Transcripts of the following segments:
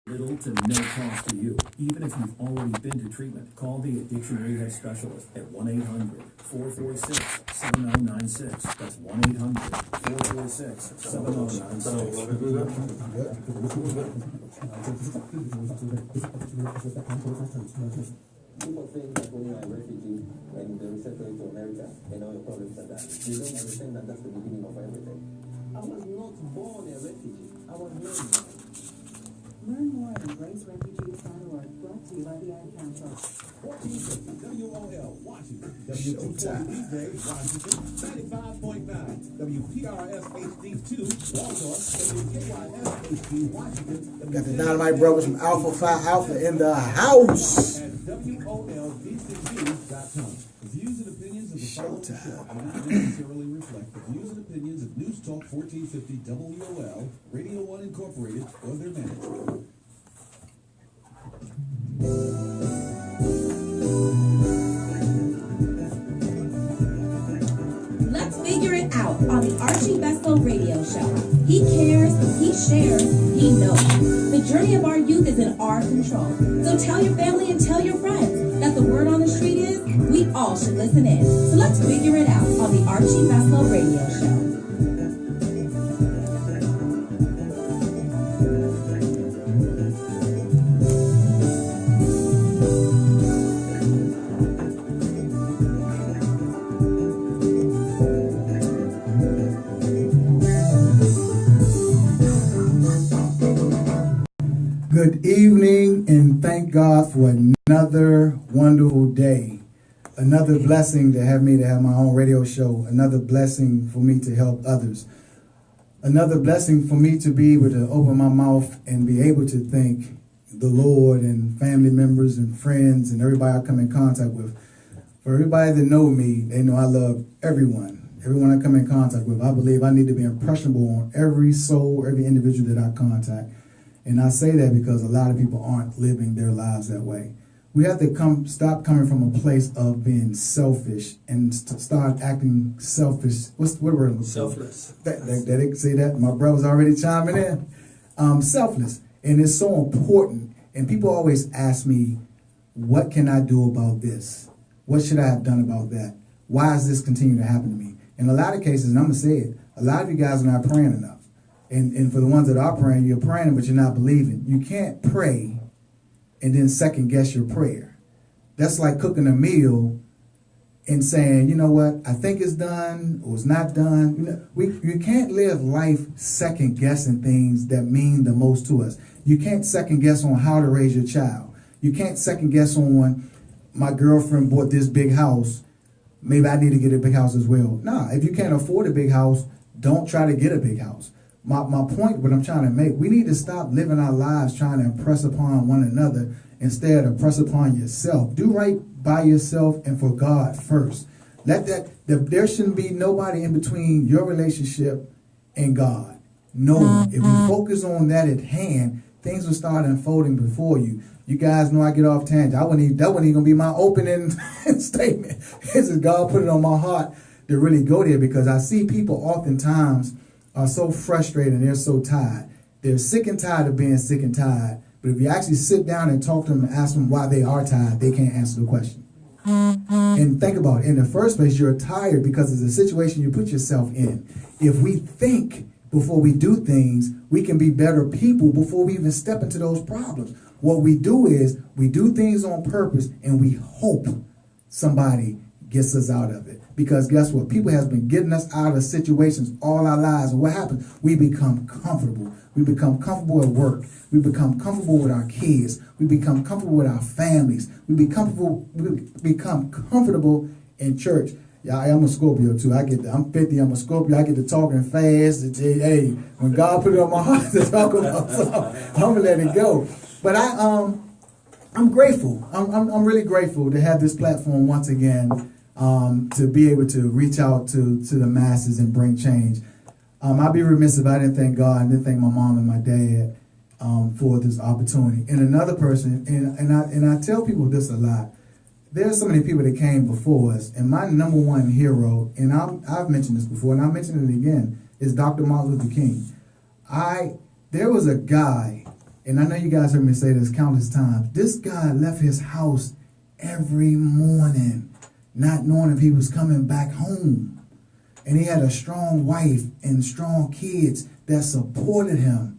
Little to no cost to you. Even if you've already been to treatment, call the addiction rehab specialist at 1-800-446-7096. That's 1-800-446-7096. People think that when you are a refugee and they resettle into America and all your problems are done. They don't understand that that's the beginning of everything. I was not born a refugee. I was made. Learn more at embracerefugees.org, brought to you by the Ad Council. 1450 WOL, Washington. W240 Washington. 95.9 WPRS HD2, Waldorf. WKYS HD, Washington. Got the Dynamite Brothers from Alpha Phi Alpha in the house. And WOLDCG.com. The views and opinions of the following show do not necessarily reflect the views and opinions of News Talk 1450 WOL, Radio 1 Incorporated, or their management. Let's figure it out on the Archie Beslow radio show. He cares, he shares, he knows. The journey of our youth is in our control. So tell your family and tell your friends that the word on the street is we all should listen in. So let's figure it out on the Archie Beslow radio show. Good evening, and thank God for another wonderful day. Another blessing to have me to have my own radio show. Another blessing for me to help others. Another blessing for me to be able to open my mouth and be able to thank the Lord and family members and friends and everybody I come in contact with. For everybody that know me, they know I love everyone. Everyone I come in contact with. I believe I need to be impressionable on every soul, every individual that I contact. And I say that because a lot of people aren't living their lives that way. We have to stop coming from a place of being selfish and start acting selfish. What word? Selfless. See that? My brother's already chiming in. Selfless. And it's so important. And people always ask me, what can I do about this? What should I have done about that? Why does this continue to happen to me? In a lot of cases, and I'm going to say it, a lot of you guys are not praying enough. And for the ones that are praying, you're praying, but you're not believing. You can't pray and then second guess your prayer. That's like cooking a meal and saying, you know what, I think it's done or it's not done. You know, you can't live life second guessing things that mean the most to us. You can't second guess on how to raise your child. You can't second guess on my girlfriend bought this big house. Maybe I need to get a big house as well. Nah, if you can't afford a big house, don't try to get a big house. My point, what I'm trying to make, we need to stop living our lives trying to impress upon one another instead of impress upon yourself. Do right by yourself and for God first. There shouldn't be nobody in between your relationship and God. No, if you focus on that at hand, things will start unfolding before you. You guys know I get off tangent. That wasn't even going to be my opening statement. This is God put it on my heart to really go there because I see people oftentimes are so frustrated and they're so tired. They're sick and tired of being sick and tired. But if you actually sit down and talk to them and ask them why they are tired, they can't answer the question. And think about it. In the first place, you're tired because it's a situation you put yourself in. If we think before we do things, we can be better people before we even step into those problems. What we do is we do things on purpose and we hope somebody gets us out of it. Because guess what? People has been getting us out of situations all our lives. And what happens? We become comfortable. We become comfortable at work. We become comfortable with our kids. We become comfortable with our families. We become comfortable in church. Yeah, I'm a Scorpio too. I'm 50. I'm a Scorpio. I get to talking fast. Hey, when God put it on my heart to talk about something, I'm gonna let it go. But I'm grateful. I'm really grateful to have this platform once again. To be able to reach out to the masses and bring change. I'd be remiss if I didn't thank God and didn't thank my mom and my dad for this opportunity. And another person, and I tell people this a lot, there's so many people that came before us, and my number one hero, and I've mentioned this before, and I'll mention it again, is Dr. Martin Luther King. There was a guy, and I know you guys heard me say this countless times, this guy left his house every morning not knowing if he was coming back home. And he had a strong wife and strong kids that supported him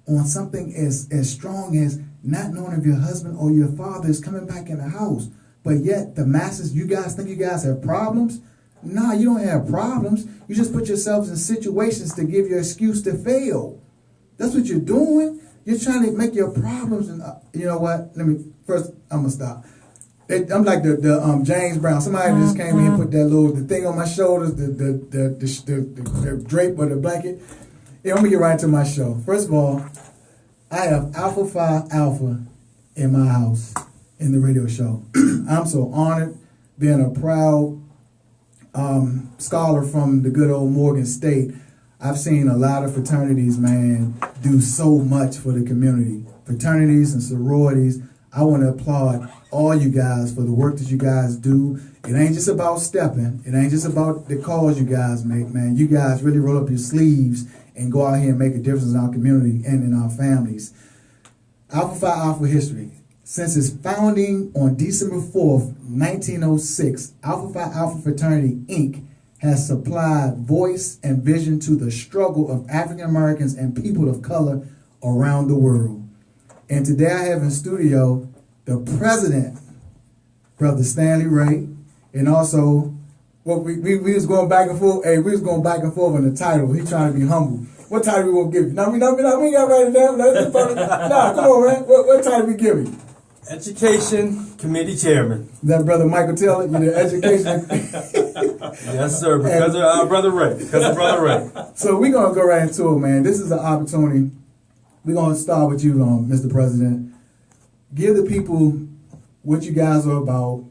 on something as strong as not knowing if your husband or your father is coming back in the house. But yet the masses, you guys think you guys have problems? Nah, you don't have problems. You just put yourselves in situations to give your excuse to fail. That's what you're doing. You're trying to make your problems. And you know what? I'm gonna stop. I'm like the James Brown. Somebody just came in and put the thing on my shoulders, the drape or the blanket. Yeah, I'm gonna get right into my show. First of all, I have Alpha Phi Alpha in my house in the radio show. I'm so honored being a proud scholar from the good old Morgan State. I've seen a lot of fraternities, man, do so much for the community. Fraternities and sororities. I want to applaud all you guys for the work that you guys do. It ain't just about stepping. It ain't just about the calls you guys make, man. You guys really roll up your sleeves and go out here and make a difference in our community and in our families. Alpha Phi Alpha history. Since its founding on December 4th, 1906, Alpha Phi Alpha Fraternity, Inc. has supplied voice and vision to the struggle of African Americans and people of color around the world. And today I have in studio the president, Brother Stanley Ray, and also, well, we was going back and forth. Hey, we was going back and forth on the title. He trying to be humble. What title we gonna give you? No, we ain't got to write it down. Nah, come on, man. What title we give you? Education Committee Chairman. That Brother Michael Taylor, you the education. Yes, sir. Because of our brother Ray. Because of Brother Ray. So we're gonna go right into it, man. This is an opportunity. We're gonna start with you, Mr. President. Give the people what you guys are about.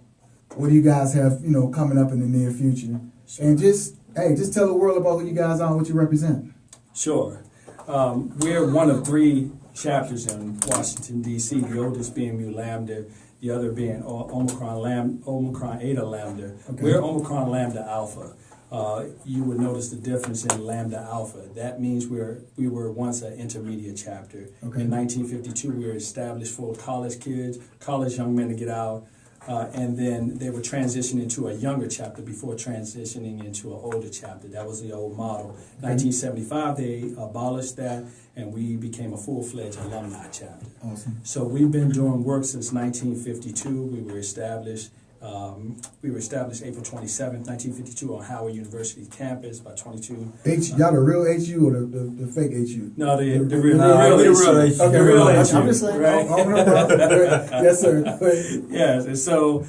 What do you guys have, coming up in the near future? Sure. And just tell the world about who you guys are and what you represent. Sure. We're one of 3 chapters in Washington, D.C., the oldest being Mu Lambda, the other being Omicron Eta Lambda. Okay. We're Omicron Lambda Alpha. You would notice the difference in Lambda Alpha. That means we were once an intermediate chapter. Okay. In 1952, we were established for college kids, college young men to get out, and then they were transitioning into a younger chapter before transitioning into an older chapter. That was the old model. In 1975, they abolished that, and we became a full-fledged alumni chapter. Awesome. So we've been doing work since 1952. We were established April 27th, 1952 on Howard University campus by 22. Y'all the real HU or the fake HU? No, the real HU. Okay, real HU. I'm just saying. Right? Yes, sir. Yes, and so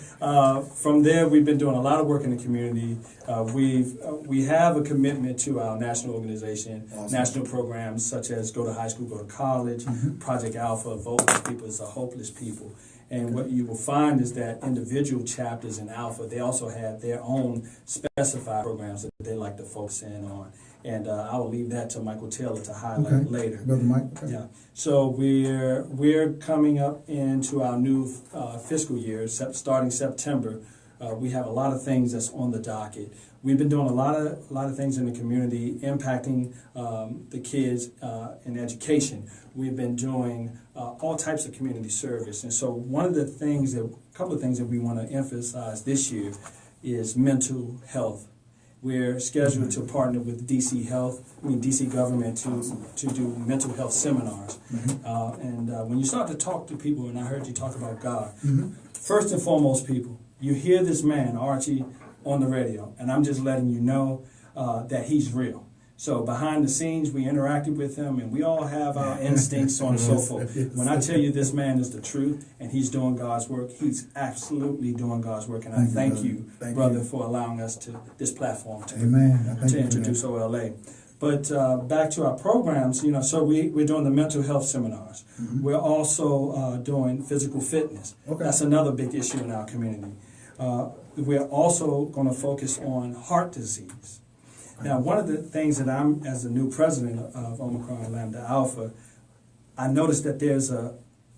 from there we've been doing a lot of work in the community. We have a commitment to our national organization, awesome. National programs such as Go to High School, Go to College, Project Alpha, Vote for People is a Hopeless People. And what you will find is that individual chapters in Alpha, they also have their own specified programs that they like to focus in on. And I will leave that to Michael Taylor to highlight later. Brother Mike. Okay. Yeah. So we're coming up into our new fiscal year, starting September. We have a lot of things that's on the docket. We've been doing a lot of things in the community, impacting the kids in education. We've been doing all types of community service, and so a couple of things that we want to emphasize this year is mental health. We're scheduled to partner with DC government to do mental health seminars. And when you start to talk to people, and I heard you talk about God, first and foremost, people, you hear this man, Archie, on the radio, and I'm just letting you know that he's real. So behind the scenes, we interacted with him, and we all have our instincts, so on and so forth. When I tell you this man is the truth, and he's doing God's work, he's absolutely doing God's work, and I thank you, brother, for allowing us this platform to introduce OLA. But back to our programs, so we're doing the mental health seminars. We're also doing physical fitness. Okay. That's another big issue in our community. We're also going to focus on heart disease. Now, one of the things that I'm, as the new president of Omicron Lambda Alpha, I noticed that there's a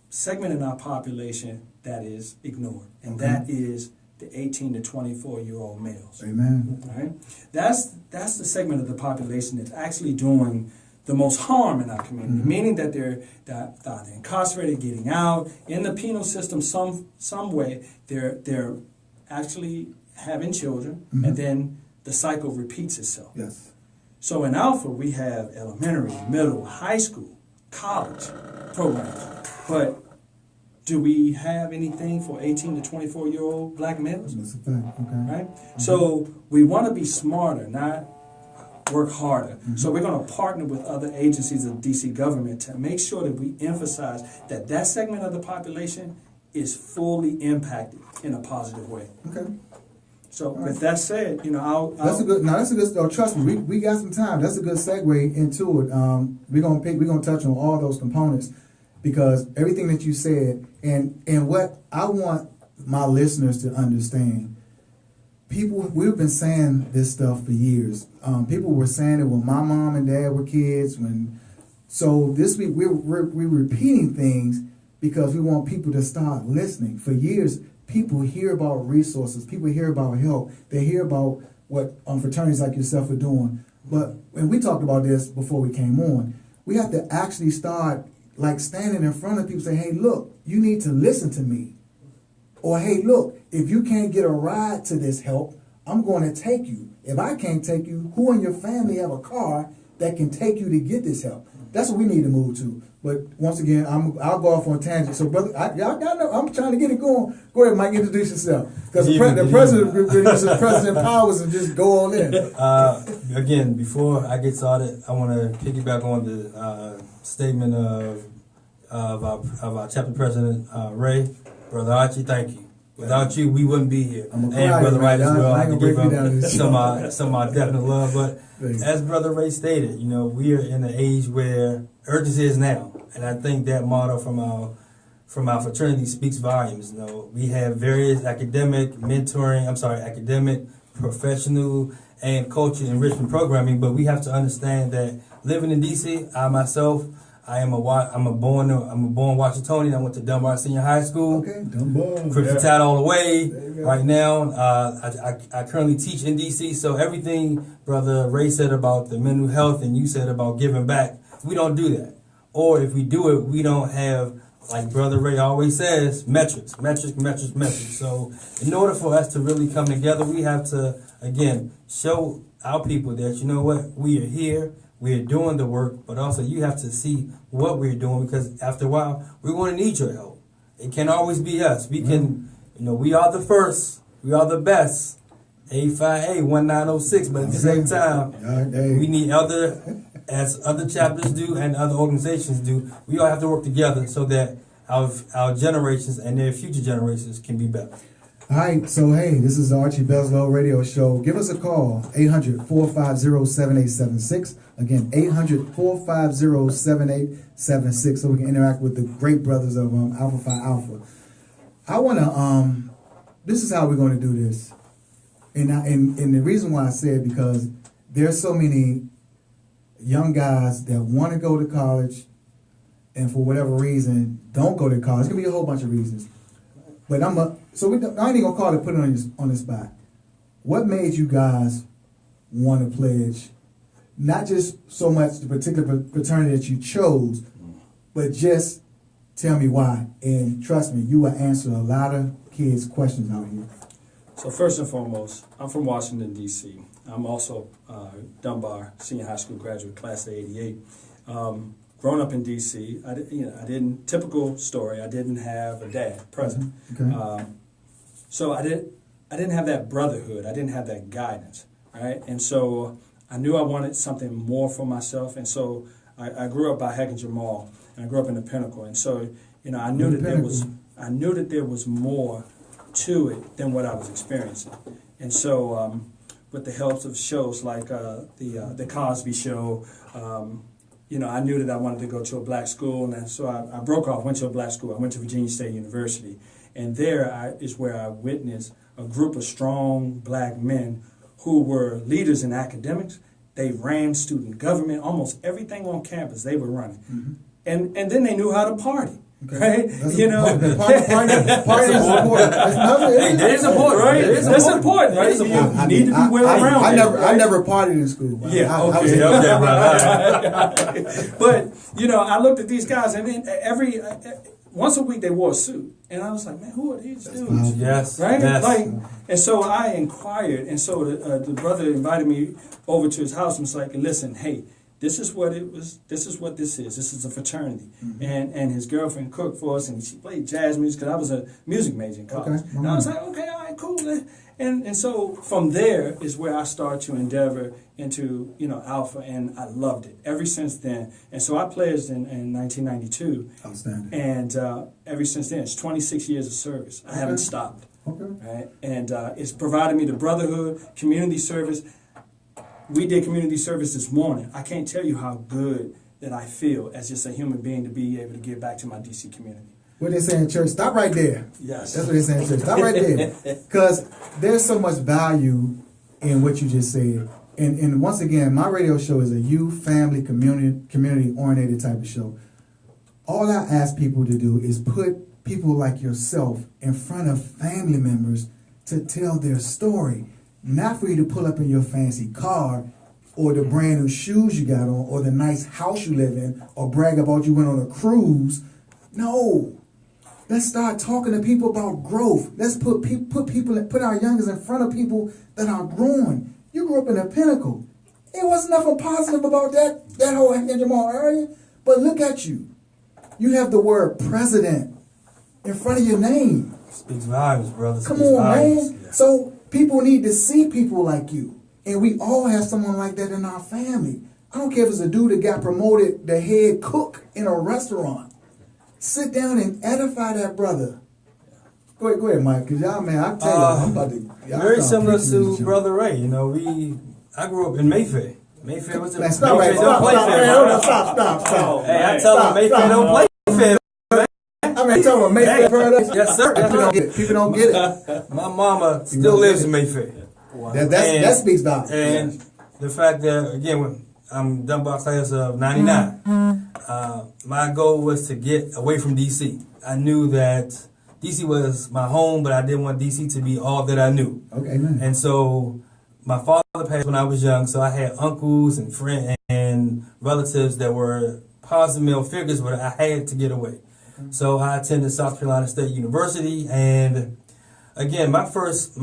segment in our population that is ignored, and that is the 18 to 24-year-old males. Amen. Right? That's the segment of the population that's actually doing the most harm in our community, meaning that they're incarcerated, getting out in the penal system some way. They're actually having children, and then the cycle repeats itself. Yes. So in Alpha, we have elementary, middle, high school, college programs. But do we have anything for 18 to 24-year-old black males? That's a fact. Okay. Right? So we want to be smarter, not work harder. So we're going to partner with other agencies of DC government to make sure that we emphasize that that segment of the population is fully impacted in a positive way. Okay. So with that said, That's a good. Oh, trust me, we got some time. That's a good segue into it. We're gonna touch on all those components because everything that you said and what I want my listeners to understand. We've been saying this stuff for years. People were saying it when my mom and dad were kids. So this week we're repeating things because we want people to start listening. For years, people hear about resources. People hear about help. They hear about what fraternities like yourself are doing. But when we talked about this before we came on, we have to actually start like standing in front of people and say, hey, look, you need to listen to me. Or, hey, look, if you can't get a ride to this help, I'm going to take you. If I can't take you, who in your family have a car that can take you to get this help? That's what we need to move to. But once again, I'll go off on a tangent. So, brother, y'all know I'm trying to get it going. Go ahead, Mike, introduce yourself. Because the president uses President powers and just go all in. Again, before I get started, I want to piggyback on the statement of our chapter president, Ray. Brother Archie, thank you. Without you, we wouldn't be here. And Brother Wright as well. I have to give him some of my definite love. But as Brother Ray stated, we are in an age where urgency is now. And I think that motto from our fraternity speaks volumes. We have various academic, professional, and culture enrichment programming. But we have to understand that living in DC, I myself, I'm a born Washingtonian. I went to Dunbar Senior High School. Okay, Dunbar. Crispy Tat all the way. Right now, I currently teach in DC. So everything Brother Ray said about the mental health and you said about giving back, we don't do that. Or if we do it, we don't have, like Brother Ray always says, metrics. So in order for us to really come together, we have to, again, show our people that, you know what, we are here. We're doing the work, but also you have to see what we're doing because after a while, we're going to need your help. It can't always be us. We can, we are the first. We are the best. A5A 1906, but at the same time, we need as other chapters do and other organizations do, we all have to work together so that our generations and their future generations can be better. All right, so hey, this is the Archie Beslow radio show. Give us a call, 800-450-7876. Again, 800-450-7876, so we can interact with the great brothers of Alpha Phi Alpha. I want to, this is how we're going to do this. And the reason why I say it, because there's so many young guys that want to go to college and for whatever reason don't go to college. It's going to be a whole bunch of reasons. But I ain't gonna call it, put it on the spot. What made you guys want to pledge, not just so much the particular fraternity that you chose, but just tell me why. And trust me, you will answer a lot of kids' questions out here. So first and foremost, I'm from Washington, D.C. I'm also Dunbar Senior High School graduate, class of '88. Growing up in D.C., I typical story, I didn't have a dad present. Okay. So I didn't have that brotherhood. I didn't have that guidance, right? And so I knew I wanted something more for myself. And so I grew up by Heckinger Mall, and I grew up in the Pinnacle. And so, I knew that there was more to it than what I was experiencing. And so with the help of shows like the Cosby Show, I knew that I wanted to go to a black school, and so I broke off, went to a black school. I went to Virginia State University, and there is where I witnessed a group of strong black men who were leaders in academics. They ran student government, almost everything on campus they were running. Mm-hmm. And then they knew how to party. right? That's You know, party is important. That is important, right? That's important. important, right? It is important. You need to be well around. I never partied in school. Man. Yeah, I was okay. Right. But you know, I looked at these guys, and then once a week they wore a suit, and I was like, man, who are these dudes? Yes. Right? Yes. Like, and so I inquired, and so the brother invited me over to his house and was like, listen, hey, this is what it was. This is what this is. This is a fraternity, and his girlfriend cooked for us, and she played jazz music because I was a music major in college. Okay. And I was like, okay, all right, cool. And so from there is where I started to endeavor into Alpha, and I loved it ever since then. And so I pledged in 1992. Outstanding. And ever since then, it's 26 years of service. I haven't stopped. Okay. Right, and it's provided me the brotherhood, community service. We did community service this morning. I can't tell you how good that I feel as just a human being to be able to give back to my DC community. What they say in church, stop right there. Yes. That's what they say in church. Stop right there. Because there's so much value in what you just said. And once again, my radio show is a youth, family, community-oriented type of show. All I ask people to do is put people like yourself in front of family members to tell their story. Not for you to pull up in your fancy car or the brand new shoes you got on or the nice house you live in or brag about you went on a cruise. No. Let's start talking to people about growth. Let's put our youngers in front of people that are growing. You grew up in a pinnacle. It wasn't nothing positive about that whole Jamal area. But look at you. You have the word president in front of your name. Speaks volumes, brother. Come Speaks on, volumes. man. So people need to see people like you. And we all have someone like that in our family. I don't care if it's a dude that got promoted the head cook in a restaurant. Sit down and edify that brother. Go ahead, Mike, because y'all, man, I tell you, I'm about to... Very similar to Brother Ray. I grew up in Mayfair. Mayfair was Man, stop right. don't play fair. Stop. Hey, I tell them Mayfair don't play fair. I mean, tell them Mayfair product. Yes, sir. People don't get it. My mama still lives in Mayfair. That speaks volumes. And the fact that, again, when I'm done by class of 99, my goal was to get away from D.C. I knew that D.C. was my home, but I didn't want D.C. to be all that I knew. Okay, man. And so my father passed when I was young, so I had uncles and friends and relatives that were positive male figures, but I had to get away. So I attended South Carolina State University, and again, my first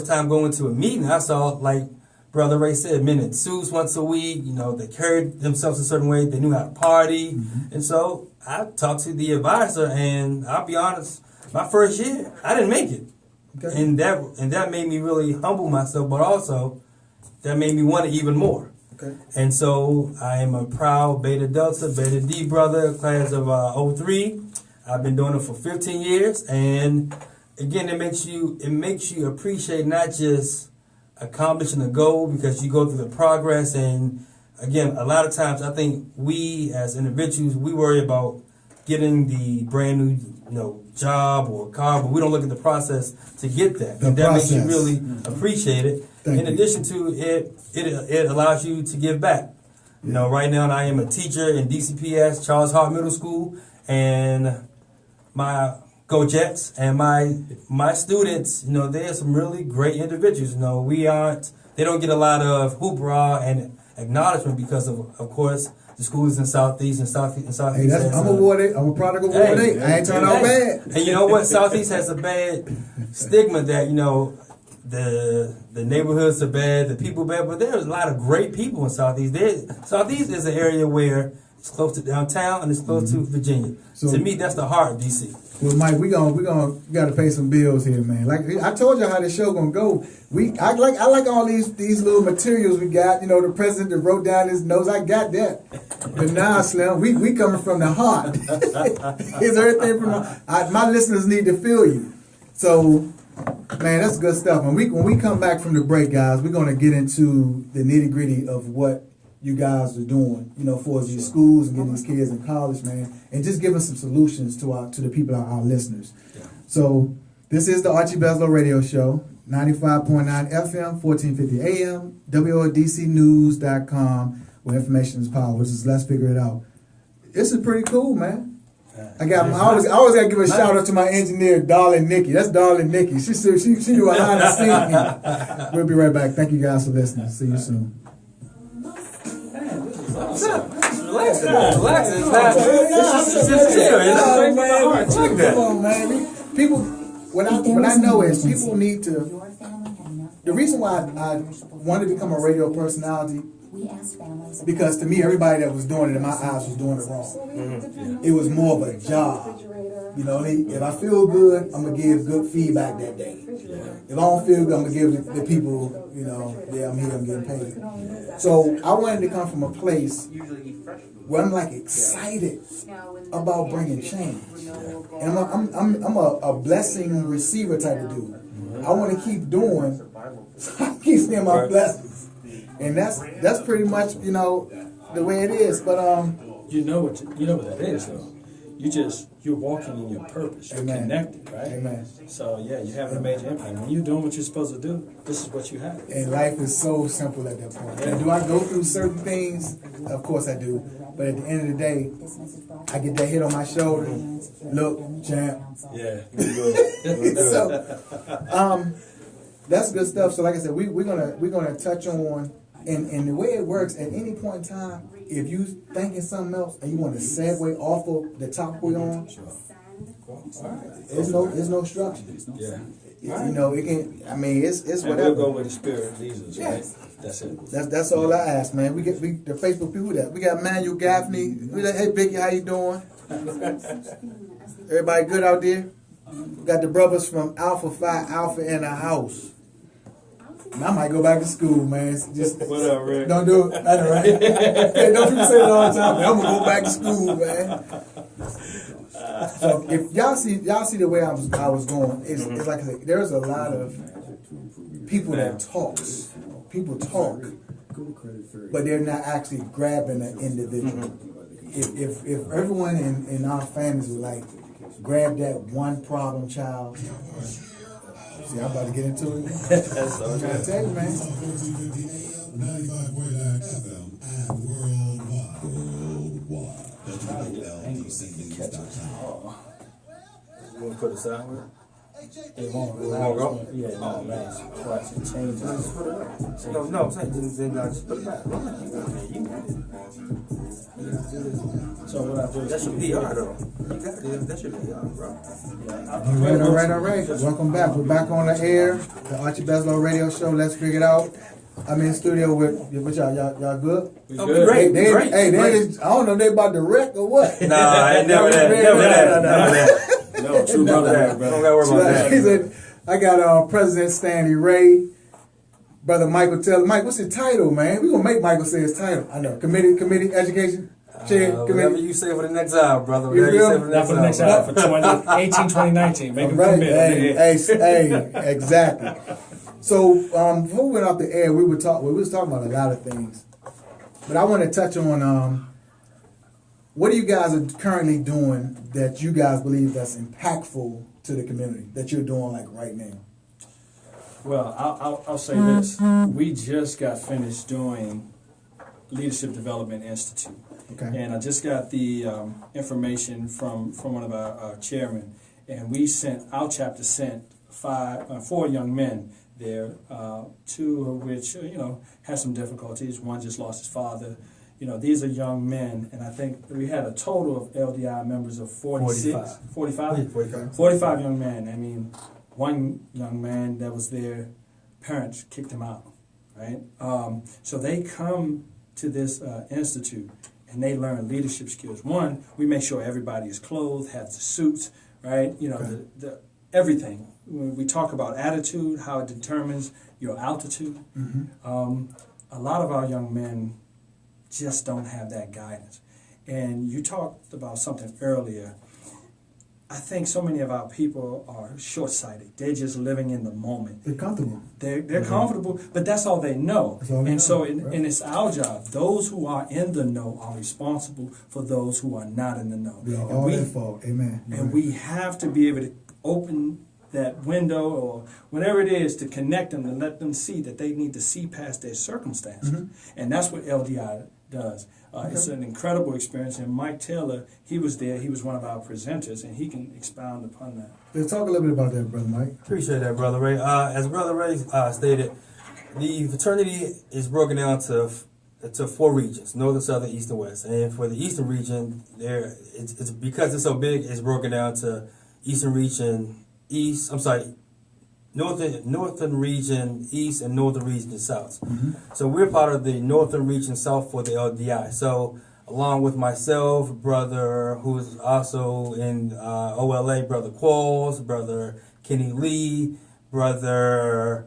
time going to a meeting, I saw, like Brother Ray said, men in suits once a week. They carried themselves a certain way. They knew how to party, and so I talked to the advisor, and I'll be honest, my first year I didn't make it, and that made me really humble myself, but also that made me want it even more. Okay. And so I am a proud Beta Delta, Beta D brother, class of 03. I've been doing it for 15 years, and again, it makes you appreciate not just accomplishing a goal, because you go through the progress. And again, a lot of times I think we as individuals, we worry about getting the brand new job or car, but we don't look at the process to get that. And that makes you really appreciate it. In addition to it allows you to give back. Right now I am a teacher in DCPS, Charles Hart Middle School, and my Go Jets and my students, they are some really great individuals. They don't get a lot of hoopla and acknowledgement because of course, the schools in Southeast and Southeast. Hey, I'm awarded. I'm a product of award 8. I ain't turned out bad. And you know what? Southeast has a bad stigma that the neighborhoods are bad, the people bad, but there's a lot of great people in Southeast. Southeast is an area where it's close to downtown and it's close to Virginia. So, to me, that's the heart of DC. Well, Mike, we gotta pay some bills here, man. Like I told you how this show gonna go. I like all these little materials we got. The president that wrote down his notes. I got that. But now, Slim, we coming from the heart. It's everything from my listeners need to feel you. So, man, that's good stuff. When we come back from the break, guys, we're gonna get into the nitty gritty of what you guys are doing, for these schools and getting these kids in college, man, and just giving some solutions to the people, our listeners. Yeah. So this is the Archie Beslow Radio Show, 95.9 FM, 1450 AM, WODCnews.com, where information is power, which is Let's Figure It Out. This is pretty cool, man. I always gotta give a shout out to my engineer, Darling Nikki. That's Darling Nikki. She knew behind the scenes. We'll be right back. Thank you guys for listening. See you soon. Relax. It's chill. Come on, man. People, what I know is people need to. Your family had enough. The reason why I wanted to become a radio personality, We asked families. because to me, everybody that was doing it in my eyes was doing it wrong. It was more of a job. You know, if I feel good, I'm gonna give good feedback that day. If I don't feel good, I'm gonna give the people, you know, yeah, I'm here, I'm getting paid. So I wanted to come from a place where I'm like excited about bringing change, and I'm a blessing receiver type of dude. I want to keep doing, so I keep seeing my blessings, and that's pretty much, you know, the way it is. But You know what that is, though. You're walking in your purpose. You're Amen. connected, right? Amen. So yeah, you have a major impact. When you're doing what you're supposed to do, this is what you have. And life is so simple at that point. And do I go through certain things? Of course I do. But at the end of the day, I get that hit on my shoulder. Look, champ. Yeah. So, that's good stuff. So like I said, we're gonna touch on, and the way it works at any point in time, if you thinking something else and you want to segue off of the topic we're on, there's no structure. Yeah. You know, it can. I mean, it's And whatever. we'll go where the spirit leads us, right? That's it. That's all I ask, man. We the Facebook people that we got Manuel Gaffney. We like, hey Vicky, how you doing? Everybody good out there? We got the brothers from Alpha Phi Alpha in the house. And I might go back to school, man. Just What up, Rick? don't do it. That's right. Hey, don't people say it all the time? Man, I'm gonna go back to school, man. So if y'all see the way I was going, it's like I said, there's a lot of people that talks. People talk, but they're not actually grabbing an individual. If everyone in our families would like grab that one problem child. See, I'm about to get into it. That's I'm trying to tell you, man. 95.9 FM and worldwide. WLDCnews.com. You want to put it sideways? It won't. Go? Yeah, no, man. Watch it change. No, I'm saying then just put it back. So what I do is That should be PR though. You got it. That should be PR, bro. All right. Welcome back. We're back on the air. The Archie Beslow radio show. Let's figure it out. I'm in the studio with y'all. Y'all good? We Oh, good. great. I don't know if they about to wreck or what. Nah, I ain't never that. No, true brother, Don't gotta worry about He that. said, I got President Stanley Ray, Brother Michael Taylor. Mike, what's his title, man? We're going to make Michael say his title. I know. Committee, Education, Chair, Whatever Committee. you say for the next hour, brother. You Whatever you feel? say for the Not for the next hour. hour, for 2019. Make All him right. commit. Hey, exactly. So, before we went off the air, we was talking about a lot of things. But I want to touch on what are you guys are currently doing that you guys believe that's impactful to the community that you're doing like right now? Well, I'll say this. We just got finished doing Leadership Development Institute. Okay. And I just got the information from one of our chairmen. And our chapter sent 4 young men there, 2 of which, had some difficulties. One just lost his father. These are young men, and I think we had a total of LDI members of 46, 45? 45 young men. I mean, one young man that was there, parents kicked him out, right? So they come to this institute, and they learn leadership skills. One, we make sure everybody is clothed, have the suits, right? The everything. When we talk about attitude, how it determines your altitude, a lot of our young men just don't have that guidance. And you talked about something earlier. I think so many of our people are short-sighted. They're just living in the moment. They're comfortable. They're comfortable, but that's all they know. That's all they And so, know, right. and it's our job. Those who are in the know are responsible for those who are not in the know. We are And all we- their fault. Amen. and we have to be able to open that window or whatever it is to connect them and let them see that they need to see past their circumstances. And that's what LDI does. It's an incredible experience, and Mike Taylor, he was there. He was one of our presenters, and he can expound upon that. Let's talk a little bit about that, Brother Mike. Appreciate that, Brother Ray. As Brother Ray stated, the fraternity is broken down to 4 regions: northern, southern, east, and west. And for the eastern region, it's because it's so big, it's broken down to eastern region east. Northern region east and northern region south. Mm-hmm. So we're part of the northern region south for the LDI. So along with myself, brother who's also in OLA, Brother Qualls, Brother Kenny Lee, Brother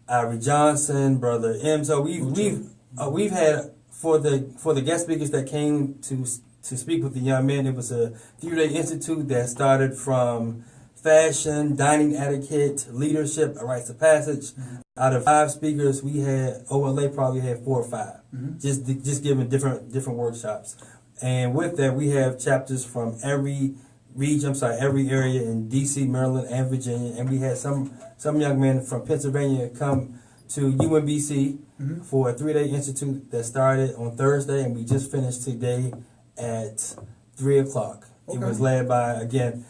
Ivory Johnson, Brother M. So we've had for the guest speakers that came to speak with the young men. It was a 3-day institute that started from fashion, dining etiquette, leadership, rites of passage. Out of 5 speakers, we had OLA probably had 4 or 5, just giving different workshops. And with that, we have chapters from every region, every area in DC, Maryland, and Virginia. And we had some young men from Pennsylvania come to UMBC for a 3-day institute that started on Thursday, and we just finished today at 3 o'clock. It was led by, again,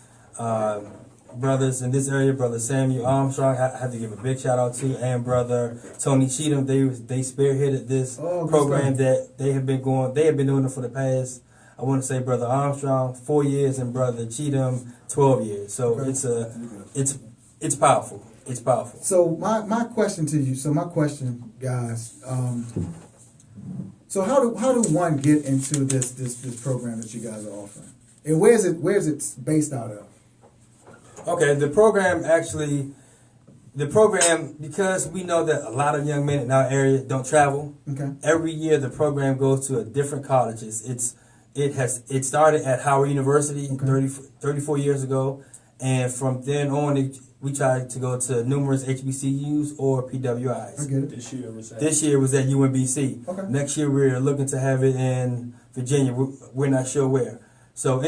brothers in this area, Brother Samuel Armstrong, I have to give a big shout out to, and Brother Tony Cheatham. They spearheaded this program that they have been doing it for the past, I want to say, Brother Armstrong 4 years and Brother Cheatham 12 years. So it's powerful. It's powerful. So my question to you, guys, so how do one get into this program that you guys are offering? And where's it based out of? Okay, the program, because we know that a lot of young men in our area don't travel. Okay. Every year the program goes to different colleges. It started at Howard University 34 years ago, and from then on we tried to go to numerous HBCUs or PWIs. I get it. This year was at UMBC. Okay. Next year we're looking to have it in Virginia. We're not sure where. So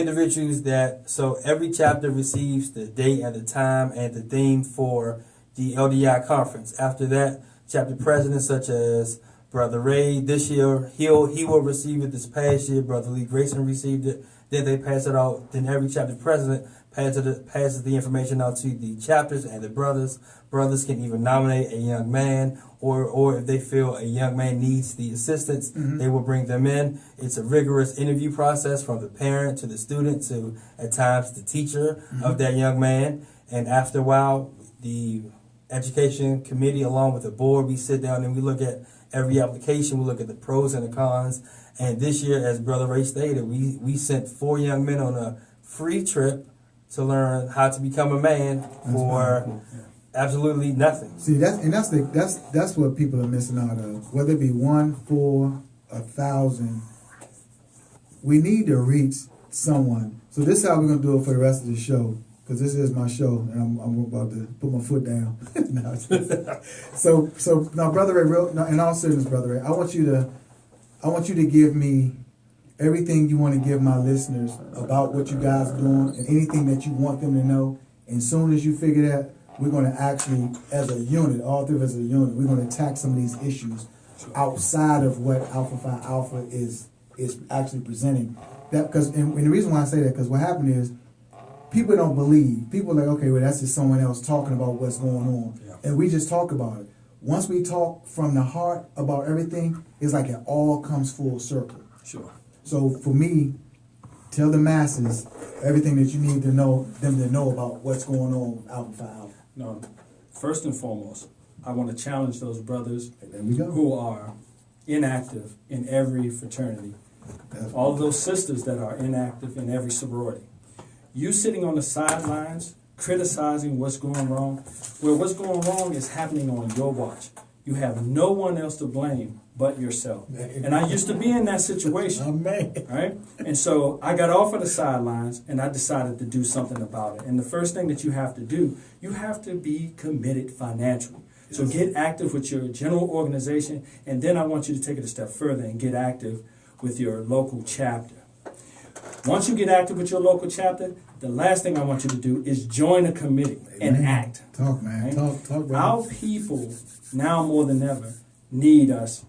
so every chapter receives the date and the time and the theme for the LDI conference. After that, chapter presidents such as Brother Ray this year, he will receive it this past year. Brother Lee Grayson received it. Then they pass it out. Then every chapter president passes the information out to the chapters and the brothers. Brothers can either nominate a young man, or if they feel a young man needs the assistance, they will bring them in. It's a rigorous interview process from the parent to the student to, at times, the teacher of that young man. And after a while, the education committee, along with the board, we sit down and we look at every application. We look at the pros and the cons. And this year, as Brother Ray stated, we sent 4 young men on a free trip to learn how to become a man for absolutely nothing. See, that's what people are missing out of. Whether it be 1, 4, 1,000, we need to reach someone. So this is how we're gonna do it for the rest of the show, because this is my show, and I'm about to put my foot down. So now, Brother Ray, in all seriousness, Brother Ray, I want you to give me everything you want to give my listeners about what you guys are doing and anything that you want them to know. And as soon as you figure that, we're going to actually, as a unit, all three of us as a unit, we're going to attack some of these issues outside of what Alpha Phi Alpha is actually presenting. That and the reason why I say that, because what happened is people don't believe. People are like, okay, well, that's just someone else talking about what's going on. Yeah. And we just talk about it. Once we talk from the heart about everything, it's like it all comes full circle. Sure. So for me, tell the masses everything that you need to know, them to know about what's going on with Alpha Phi Alpha. No, first and foremost, I want to challenge those brothers There who are inactive in every fraternity. All of those sisters that are inactive in every sorority. You sitting on the sidelines criticizing what's going wrong, well, what's going wrong is happening on your watch. You have no one else to blame but yourself. And I used to be in that situation. Right? And so I got off of the sidelines and I decided to do something about it. And the first thing that you have to do, you have to be committed financially. So get active with your general organization, and then I want you to take it a step further and get active with your local chapter. Once you get active with your local chapter, the last thing I want you to do is join a committee and act. Talk, man. Right? Talk, bro. Our people, now more than ever, need us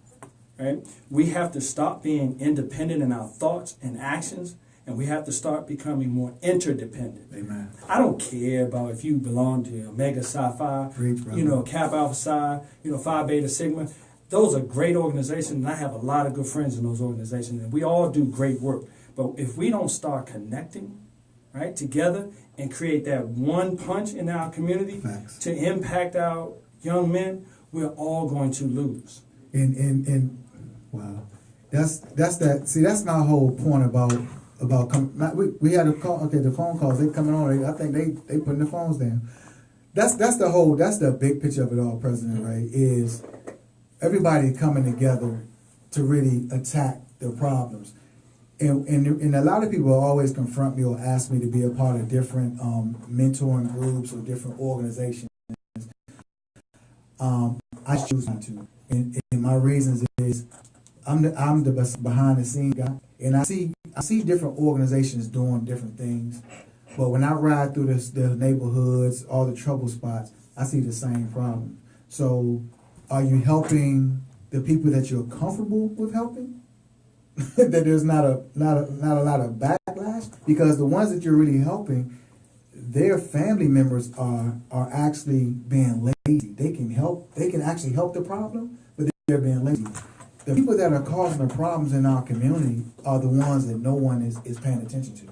right? We have to stop being independent in our thoughts and actions, and we have to start becoming more interdependent. Amen. I don't care about if you belong to Omega Psi Phi, Preach, brother. Kappa Alpha Psi, Phi Beta Sigma. Those are great organizations, and I have a lot of good friends in those organizations, and we all do great work. But if we don't start connecting, right, together and create that one punch in our community Facts. to impact our young men, we're all going to lose. And wow, that's that. See, that's my whole point about we had a call. Okay, the phone calls, they coming on. I think they putting the phones down. That's the big picture of it all, President. Right? Is everybody coming together to really attack the problems. And a lot of people always confront me or ask me to be a part of different mentoring groups or different organizations. I choose not to, and my reasons is I'm the behind the scenes guy, and I see different organizations doing different things, but when I ride through the neighborhoods, all the trouble spots, I see the same problem. So, are you helping the people that you're comfortable with helping? That there's not a lot of backlash, because the ones that you're really helping, their family members are actually being lazy. They can actually help the problem, but they're being lazy. The people that are causing the problems in our community are the ones that no one is paying attention to.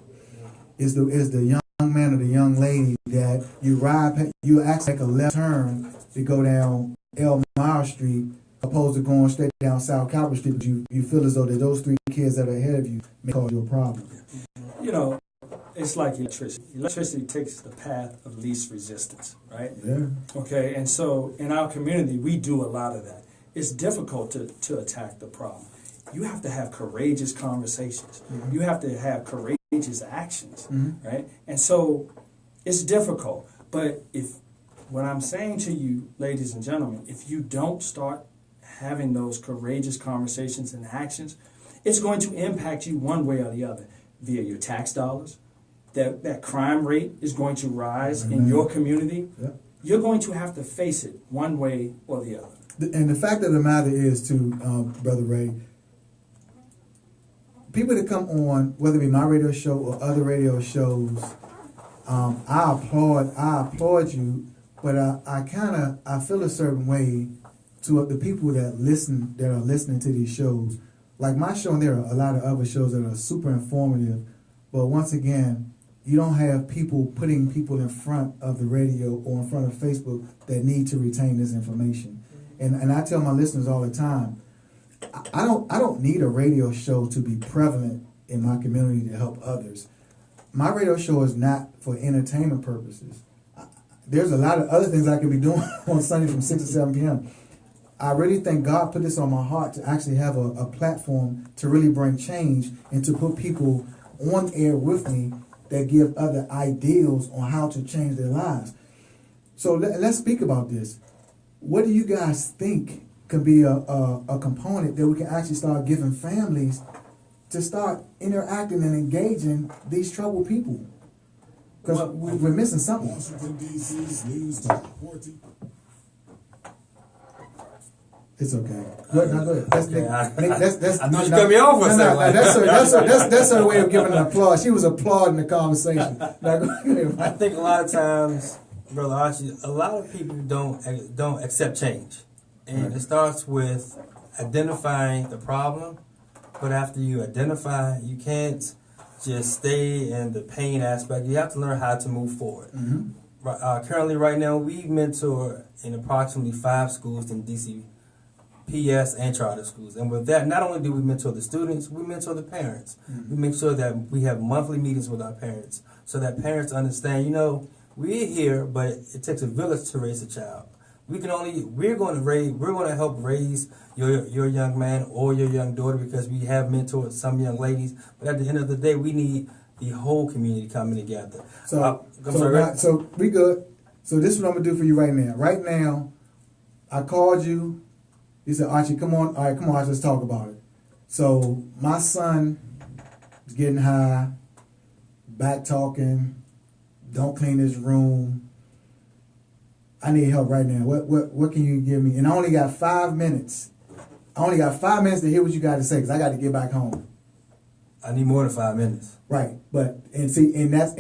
Is the young man or the young lady that you actually take a left turn to go down Elmira Street, opposed to going straight down South Calvert Street, but you feel as though that those three kids that are ahead of you may cause you a problem. It's like electricity. Electricity takes the path of least resistance, right? Yeah. Okay, and so in our community, we do a lot of that. It's difficult to attack the problem. You have to have courageous conversations. Mm-hmm. You have to have courageous actions, mm-hmm. right? And so it's difficult. But what I'm saying to you, ladies and gentlemen, if you don't start having those courageous conversations and actions, it's going to impact you one way or the other via your tax dollars. That crime rate is going to rise in your community. Yeah. You're going to have to face it one way or the other. And the fact of the matter is, too, Brother Ray, people that come on, whether it be my radio show or other radio shows, I applaud you, but I feel a certain way to the people that are listening to these shows. Like my show, and there are a lot of other shows that are super informative, but once again, you don't have people putting people in front of the radio or in front of Facebook that need to retain this information. And I tell my listeners all the time, I don't need a radio show to be prevalent in my community to help others. My radio show is not for entertainment purposes. There's a lot of other things I could be doing on Sunday from 6 to 7 p.m. I really think God put this on my heart to actually have a platform to really bring change and to put people on air with me that give other ideals on how to change their lives. So let's speak about this. What do you guys think could be a component that we can actually start giving families to start interacting and engaging these troubled people? Because we're missing something. Washington, D.C.'s News Talk 14. It's okay. Go ahead. I thought you cut me off for a second. That's her way of giving an applause. She was applauding the conversation. I think a lot of times, Brother Archie, a lot of people don't accept change. And it starts with identifying the problem. But after you identify, you can't just stay in the pain aspect. You have to learn how to move forward. Mm-hmm. Currently, right now, we mentor in approximately 5 schools in D.C., PS and charter schools. And with that, not only do we mentor the students, we mentor the parents. Mm-hmm. We make sure that we have monthly meetings with our parents so that parents understand, we're here, but it takes a village to raise a child. We're going to help raise your young man or your young daughter because we have mentored some young ladies. But at the end of the day, we need the whole community coming together. So we good. So this is what I'm gonna do for you right now. Right now, I called you. You said, Archie, come on. All right, come on, Archie, let's talk about it. So my son is getting high, back talking, don't clean his room. I need help right now. What can you give me? And I only got 5 minutes I only got 5 minutes to hear what you got to say because I got to get back home. I need more than 5 minutes. Right, but and see, and that's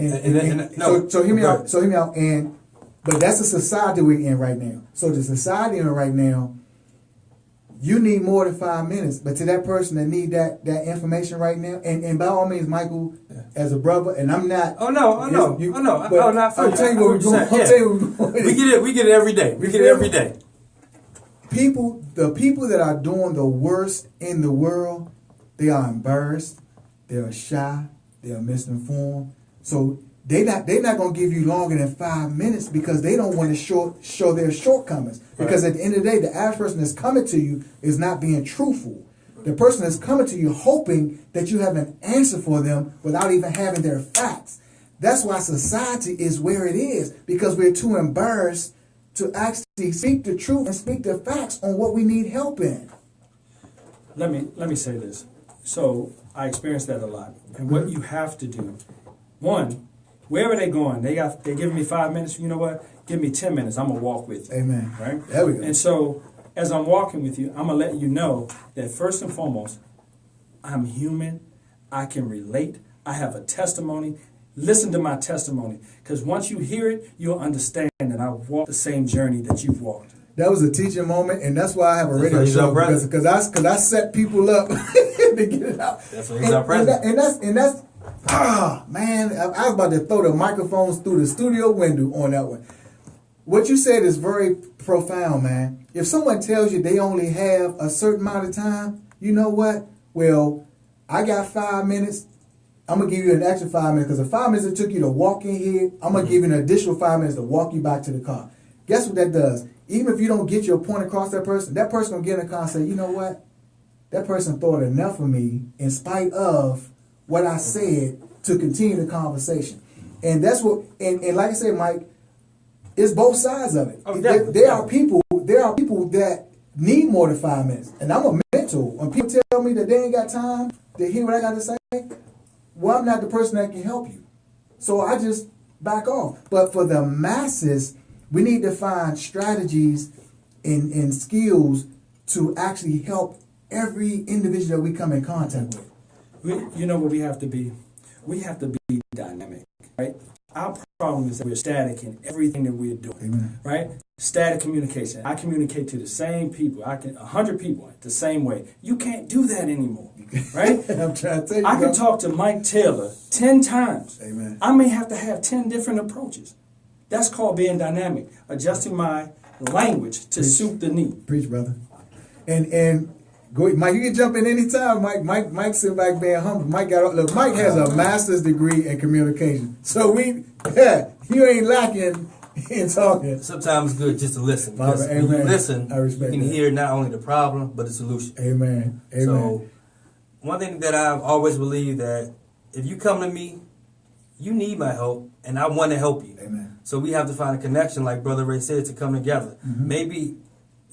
no, so hear me right. out. So hear me out, and but that's the society we're in right now. So the society we're in right now, you need more than 5 minutes. But to that person that need that information right now, and by all means, Michael, as a brother, and I'm not. Oh no, I know. I'm not. I'll tell you where we're going. I'll tell you where we're going. We get it every day. We get it every day. The people that are doing the worst in the world, they are embarrassed, they are shy, they are misinformed. So they're not gonna give you longer than 5 minutes because they don't want to show their shortcomings. Because at the end of the day, the average person that's coming to you is not being truthful. The person that's coming to you hoping that you have an answer for them without even having their facts. That's why society is where it is, because we're too embarrassed to actually speak the truth and speak the facts on what we need help in. Let me say this. So I experienced that a lot. And what you have to do, one, wherever they're going, they're giving me 5 minutes. You know what? Give me 10 minutes. I'm gonna walk with you. Amen. Right? There we go. And so as I'm walking with you, I'm gonna let you know that first and foremost, I'm human. I can relate. I have a testimony. Listen to my testimony, because once you hear it, you'll understand that I've walked the same journey that you've walked. That was a teaching moment, and that's why I have a radio show, because I set people up to get it out. That's why he's our president. And that's man, I was about to throw the microphones through the studio window on that one. What you said is very profound, man. If someone tells you they only have a certain amount of time, you know what? Well, I got 5 minutes. I'm going to give you an extra 5 minutes, because the 5 minutes it took you to walk in here, I'm going to give you an additional 5 minutes to walk you back to the car. Guess what that does? Even if you don't get your point across that person going to get in the car and say, you know what? That person thought enough of me in spite of what I said to continue the conversation. And that's what, and like I said, Mike, it's both sides of it. Oh, there are people that need more than 5 minutes. And I'm a mentor. When people tell me that they ain't got time to hear what I got to say, well, I'm not the person that can help you. So I just back off. But for the masses, we need to find strategies and skills to actually help every individual that we come in contact with. You know what we have to be? We have to be dynamic, right? Our problem is that we're static in everything that we're doing. Amen. Right? Static communication. I communicate to the same people. 100 people the same way. You can't do that anymore, right? I'm trying to tell you. I can talk to Mike Taylor 10 times. Amen. I may have to have 10 different approaches. That's called being dynamic, adjusting my language to suit the need. Preach, brother. And go, Mike, you can jump in anytime. Mike sit back being humble. Mike has a master's degree in communication. So you ain't lacking in talking. Sometimes it's good just to listen. Father, Because when you listen, I respect you can that. hear not only the problem, but the solution. Amen. Amen. So, one thing that I've always believed, that if you come to me, you need my help, and I want to help you. Amen. So we have to find a connection, like Brother Ray said, to come together. Mm-hmm. Maybe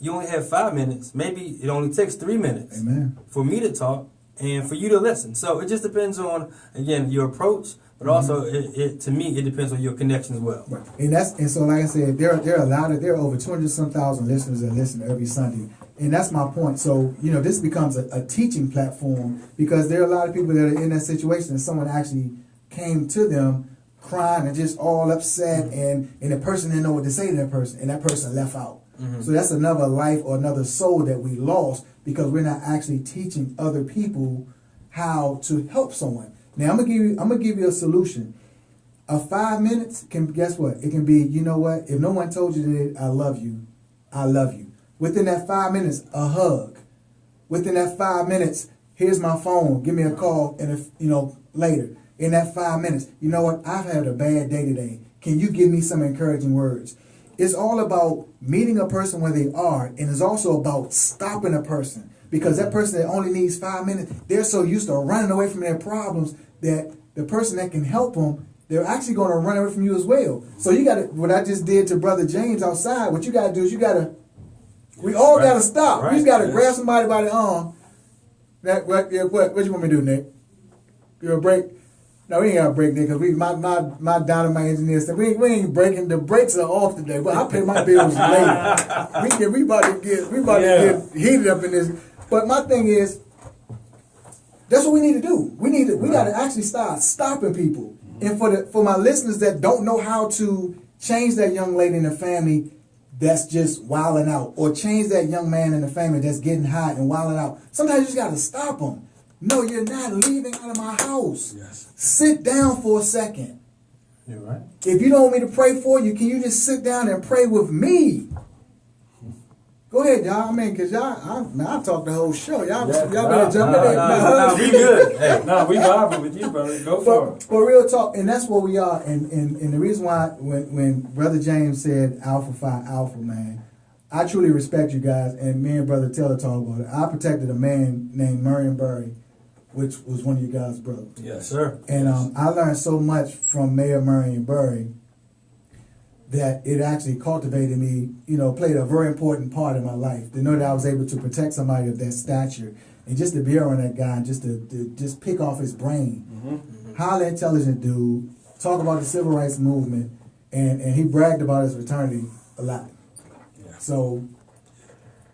you only have 5 minutes. Maybe it only takes 3 minutes Amen. for me to talk and for you to listen. So it just depends on, again, your approach, but also to me, it depends on your connection as well. Right. And so like I said, there are over 200,000 listeners that listen every Sunday. And that's my point. So, this becomes a teaching platform, because there are a lot of people that are in that situation and someone actually came to them crying and just all upset, and the person didn't know what to say to that person, and that person left out. Mm-hmm. So that's another life or another soul that we lost, because we're not actually teaching other people how to help someone. Now I'm gonna give you a solution. 5 minutes can, guess what? It can be, you know what? If no one told you that I love you, I love you. Within that 5 minutes, a hug. Within that 5 minutes, here's my phone. Give me a call, and later. In that 5 minutes, you know what? I've had a bad day today. Can you give me some encouraging words? It's all about meeting a person where they are, and it's also about stopping a person, because that person that only needs 5 minutes, they're so used to running away from their problems that the person that can help them, they're actually going to run away from you as well. So you got to, what I just did to Brother James outside, what you got to do is we all got to stop. Right. You got to grab somebody by the arm. What you want me to do, Nick? You want a break? No, we ain't got a break, Nick, because my dynamite engineer said we ain't breaking. The brakes are off today. Well, I pay my bills later. we about to get heated up in this. But my thing is, that's what we need to do. We got to actually start stopping people. And for my listeners that don't know how to change that young lady in the family that's just wilding out, or change that young man in the family that's getting hot and wilding out, sometimes you just got to stop them. No, you're not leaving out of my house. Yes. Sit down for a second. You're right. If you don't want me to pray for you, can you just sit down and pray with me? Go ahead, y'all. I mean, because I talked the whole show. Y'all better jump in there. No, we good. Hey. No, we vibing with you, brother. Go for it. But real talk, and that's where we are. And the reason why, when Brother James said Alpha Phi Alpha, man, I truly respect you guys. And me and Brother Taylor talked about it. I protected a man named Murray Berry, which was one of you guys' brothers. Yes, sir. And I learned so much from Mayor Murray Berry that it actually cultivated me, played a very important part in my life. To know that I was able to protect somebody of that stature, and just to be around that guy, and just to just pick off his brain. Highly intelligent dude, talk about the civil rights movement, and he bragged about his fraternity a lot. Yeah. So,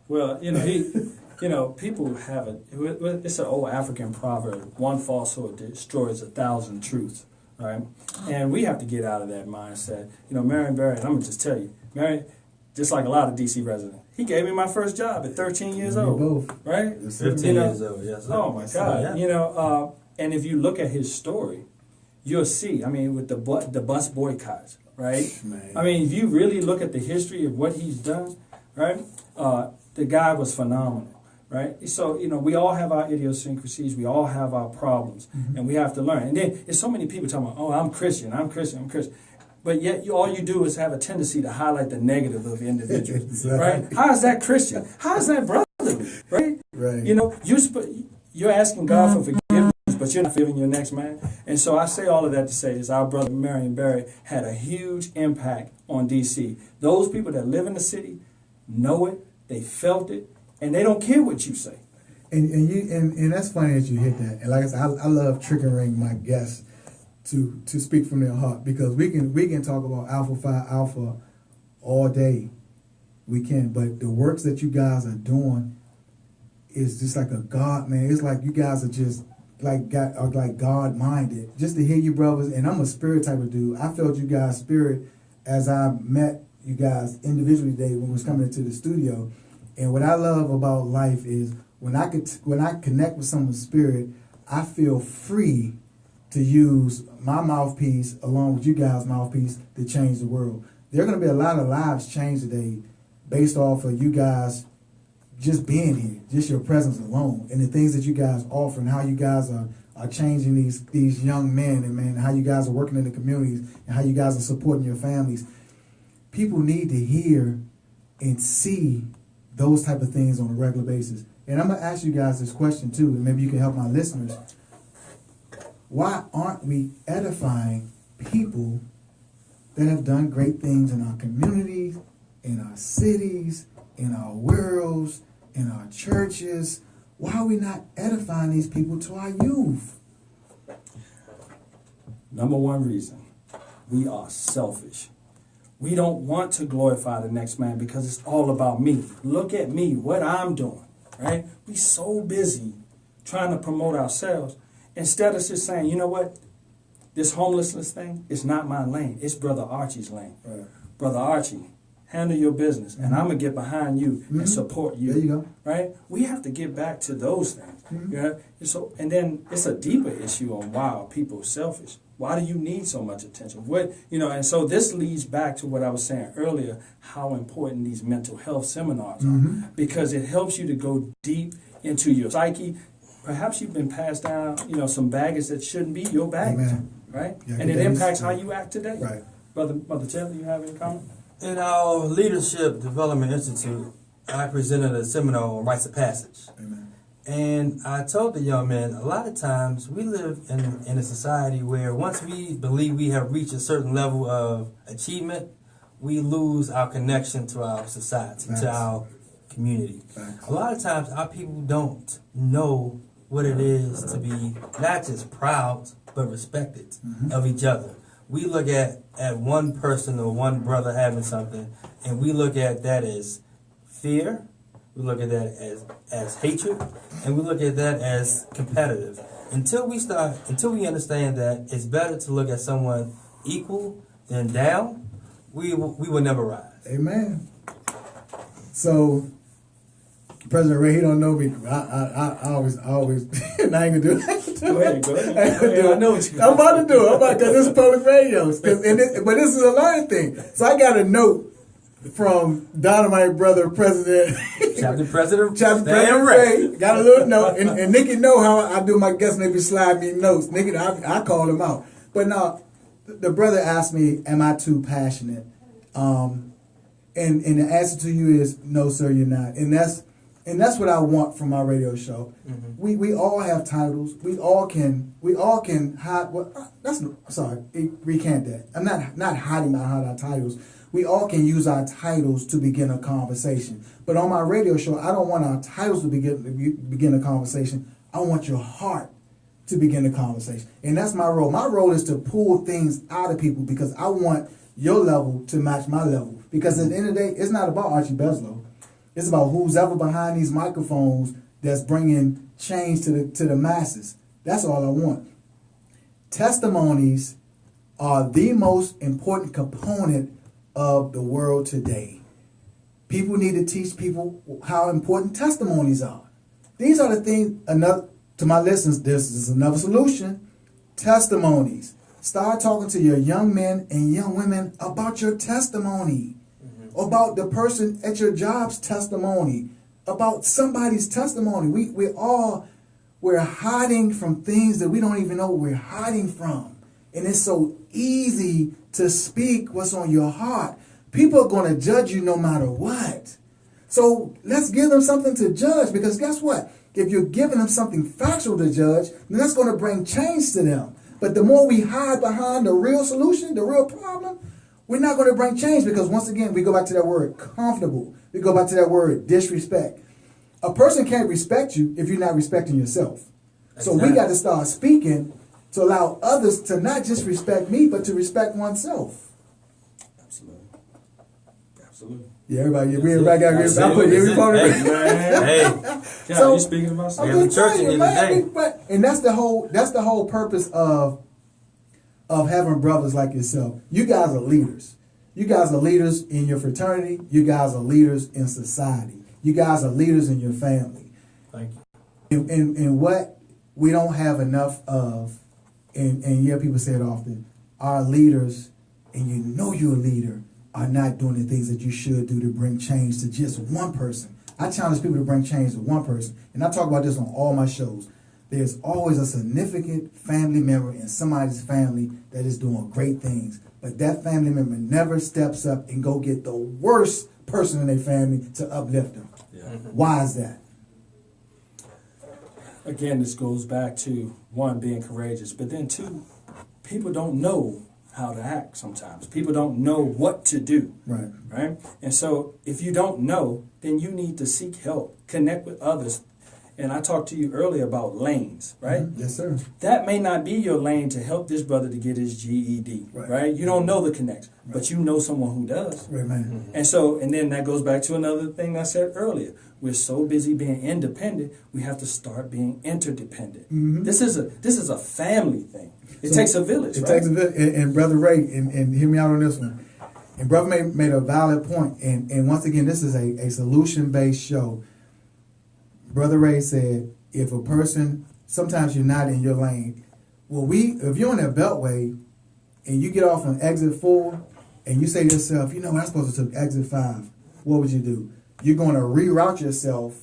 well, people have it. It's an old African proverb: one falsehood destroys 1,000 truths. Right, and we have to get out of that mindset. Marion Barry, and I'm gonna just tell you, Marion, just like a lot of DC residents, he gave me my first job at 13 years old. Both. Right? 15 years old, yes. Oh my God! Yeah. And if you look at his story, you'll see. I mean, with the bus boycotts, right? Man. I mean, if you really look at the history of what he's done, right? The guy was phenomenal. Right? So, we all have our idiosyncrasies. We all have our problems. And we have to learn. And then there's so many people talking about, I'm Christian. But yet all you do is have a tendency to highlight the negative of individuals. Right? How is that Christian? How is that brotherly? Right? Right. You're asking God for forgiveness, but you're not forgiving your next man. And so I say all of that to say is our brother Marion Barry had a huge impact on D.C. Those people that live in the city know it. They felt it. And they don't care what you say. And that's funny that you hit that. And like I said, I love triggering my guests to speak from their heart, because we can talk about Alpha Phi Alpha all day. We can, but the works that you guys are doing is just like a God, man. It's like you guys are just like God minded. Just to hear you brothers, and I'm a spirit type of dude. I felt you guys' spirit as I met you guys individually today when we was coming into the studio. And what I love about life is when I connect with someone's spirit, I feel free to use my mouthpiece along with you guys' mouthpiece to change the world. There are going to be a lot of lives changed today based off of you guys just being here, just your presence alone, and the things that you guys offer, and how you guys are changing these young men, and how you guys are working in the communities, and how you guys are supporting your families. People need to hear and see those type of things on a regular basis. And I'm going to ask you guys this question too, and maybe you can help my listeners. Why aren't we edifying people that have done great things in our communities, in our cities, in our worlds, in our churches? Why are we not edifying these people to our youth? Number one reason, we are selfish. We don't want to glorify the next man because it's all about me. Look at me, what I'm doing, right? We so busy trying to promote ourselves instead of just saying, you know what? This homelessness thing is not my lane. It's Brother Archie's lane. Right. Brother Archie, handle your business, and I'm going to get behind you and support you. There you go. Right? We have to get back to those things. Yeah? And then it's a deeper issue on why are people selfish. Why do you need so much attention? And so this leads back to what I was saying earlier, how important these mental health seminars are, because it helps you to go deep into your psyche. Perhaps you've been passed down, some baggage that shouldn't be your baggage, right? Yeah, and it impacts how you act today. Right. Brother Taylor, you have any comment? In our Leadership Development Institute, I presented a seminar on rites of passage. Amen. And I told the young men, a lot of times we live in a society where once we believe we have reached a certain level of achievement, we lose our connection to our society, to our community. A lot of times our people don't know what it is to be not just proud, but respected of each other. We look at one person or one brother having something, and we look at that as fear, we look at that as hatred, and we look at that as competitive. Until we understand that it's better to look at someone equal than down, we will never rise. Amen. So, President Ray, he don't know me. I always, and I ain't gonna do it. Go ahead. I know what you're I'm about to do it. Because this is public radio. But this is a learning thing. So I got a note from Dynamite Brother President. Chapter President Ray. Got a little note. And Nikki know how I do my guests when they slide me notes. Nikki, I call him out. But now, the brother asked me, am I too passionate? And the answer to you is, no, sir, you're not. And that's what I want from my radio show. Mm-hmm. We all have titles. We all can hide. Well, recant that. I'm not hiding behind our titles. We all can use our titles to begin a conversation. But on my radio show, I don't want our titles to begin a conversation. I want your heart to begin a conversation. And that's my role. My role is to pull things out of people because I want your level to match my level. Because at the end of the day, it's not about Archie Beslow. It's about who's ever behind these microphones that's bringing change to the masses. That's all I want. Testimonies are the most important component of the world today. People need to teach people how important testimonies are. These are the things, to my listeners, this is another solution. Testimonies. Start talking to your young men and young women about your testimony. About the person at your job's testimony, about somebody's testimony. We're hiding from things that we don't even know we're hiding from. And it's so easy to speak what's on your heart. People are going to judge you no matter what. So let's give them something to judge, because guess what? If you're giving them something factual to judge, then that's going to bring change to them. But the more we hide behind the real solution, the real problem, we're not going to bring change, because once again, we go back to that word comfortable. We go back to that word disrespect. A person can't respect you if you're not respecting yourself. So we got to start speaking to allow others to not just respect me, but to respect oneself. Absolutely. Yeah, everybody, I put every phone in. Hey, so you speaking about something? I'm church in the day. And that's the whole purpose of having brothers like yourself. You guys are leaders. You guys are leaders in your fraternity. You guys are leaders in society. You guys are leaders in your family. Thank you. And what we don't have enough of, and yeah, people say it often, our leaders, and you know you're a leader, are not doing the things that you should do to bring change to just one person. I challenge people to bring change to one person. And I talk about this on all my shows. There's always a significant family member in somebody's family that is doing great things. But that family member never steps up and go get the worst person in their family to uplift them. Yeah. Why is that? Again, this goes back to, one, being courageous. But then, two, people don't know how to act sometimes. People don't know what to do. Right? And so if you don't know, then you need to seek help, connect with others. And I talked to you earlier about lanes, right? Mm-hmm. Yes, sir. That may not be your lane to help this brother to get his GED, right? You don't know the connection, but you know someone who does. Right, man. And then that goes back to another thing I said earlier. We're so busy being independent, we have to start being interdependent. Mm-hmm. This is a family thing. It takes a village, right? It takes a village. And Brother Ray, and hear me out on this one. And Brother made a valid point. And once again, this is a solution-based show. Brother Ray said, if a person, sometimes you're not in your lane. Well, if you're on that beltway and you get off on exit 4 and you say to yourself, you know, I'm supposed to take exit 5, what would you do? You're going to reroute yourself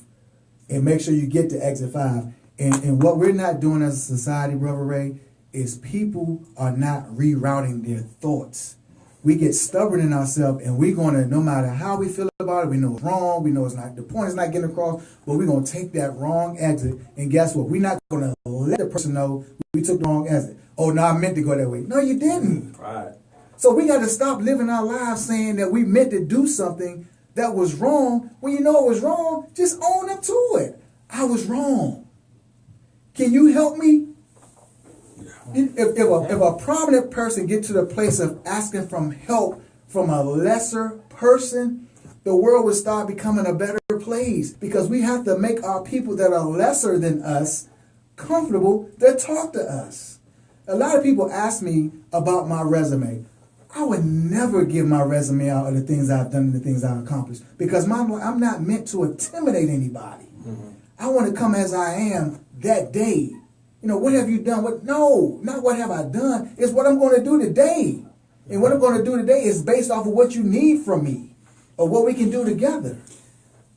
and make sure you get to exit 5. And what we're not doing as a society, Brother Ray, is people are not rerouting their thoughts. We get stubborn in ourselves, and we're going to, no matter how we feel about it, we know it's wrong, we know it's not, the point is not getting across, but we're going to take that wrong exit, and guess what? We're not going to let the person know we took the wrong exit. Oh, no, I meant to go that way. No, you didn't. Right. So we got to stop living our lives saying that we meant to do something that was wrong. When you know it was wrong, just own up to it. I was wrong. Can you help me? If a prominent person gets to the place of asking for help from a lesser person, the world would start becoming a better place because we have to make our people that are lesser than us comfortable to talk to us. A lot of people ask me about my resume. I would never give my resume out of the things I've done and the things I've accomplished because I'm not meant to intimidate anybody. I want to come as I am that day. You know, what have you done? No, not what have I done. It's what I'm going to do today. And what I'm going to do today is based off of what you need from me or what we can do together.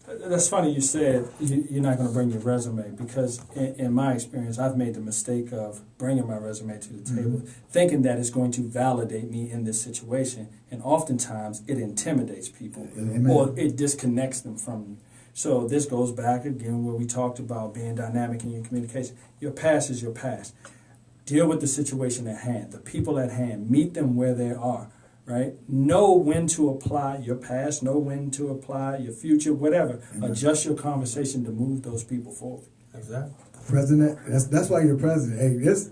That's funny you said you're not going to bring your resume because in my experience, I've made the mistake of bringing my resume to the table, thinking that it's going to validate me in this situation. And oftentimes it intimidates people or it disconnects them from you. So this goes back again where we talked about being dynamic in your communication. Your past is your past. Deal with the situation at hand, the people at hand. Meet them where they are, right? Know when to apply your past, know when to apply your future, whatever. Adjust your conversation to move those people forward. Exactly. President, that's why you're president. Hey, this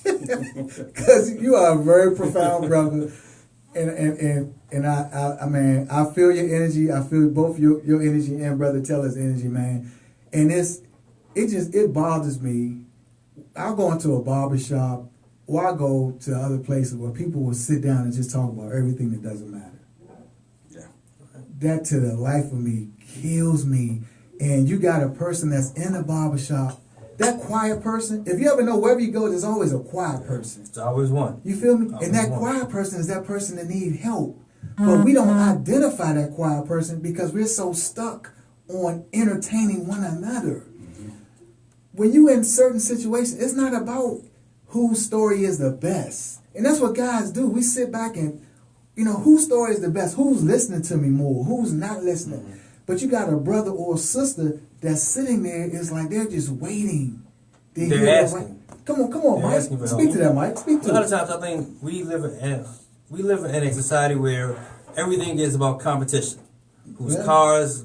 because you are a very profound brother. And I mean, I feel your energy. I feel both your energy and Brother Teller's energy, man. And it bothers me. I'll go into a barbershop or I go to other places where people will sit down and just talk about everything that doesn't matter. Yeah. That to the life of me kills me. And you got a person that's in a barbershop, that quiet person, if you ever know wherever you go, there's always a quiet person. It's always one. You feel me? And that quiet person is that person that needs help. But we don't identify that quiet person because we're so stuck on entertaining one another. When you in certain situations, it's not about whose story is the best. And that's what guys do. We sit back and, you know, whose story is the best? Who's listening to me more? Who's not listening? But you got a brother or a sister that's sitting there, it's like they're just waiting. They're asking. Come on, Mike. Speak to that, Mike. Speak to a lot of times I think we live in a society where everything is about competition. Whose car's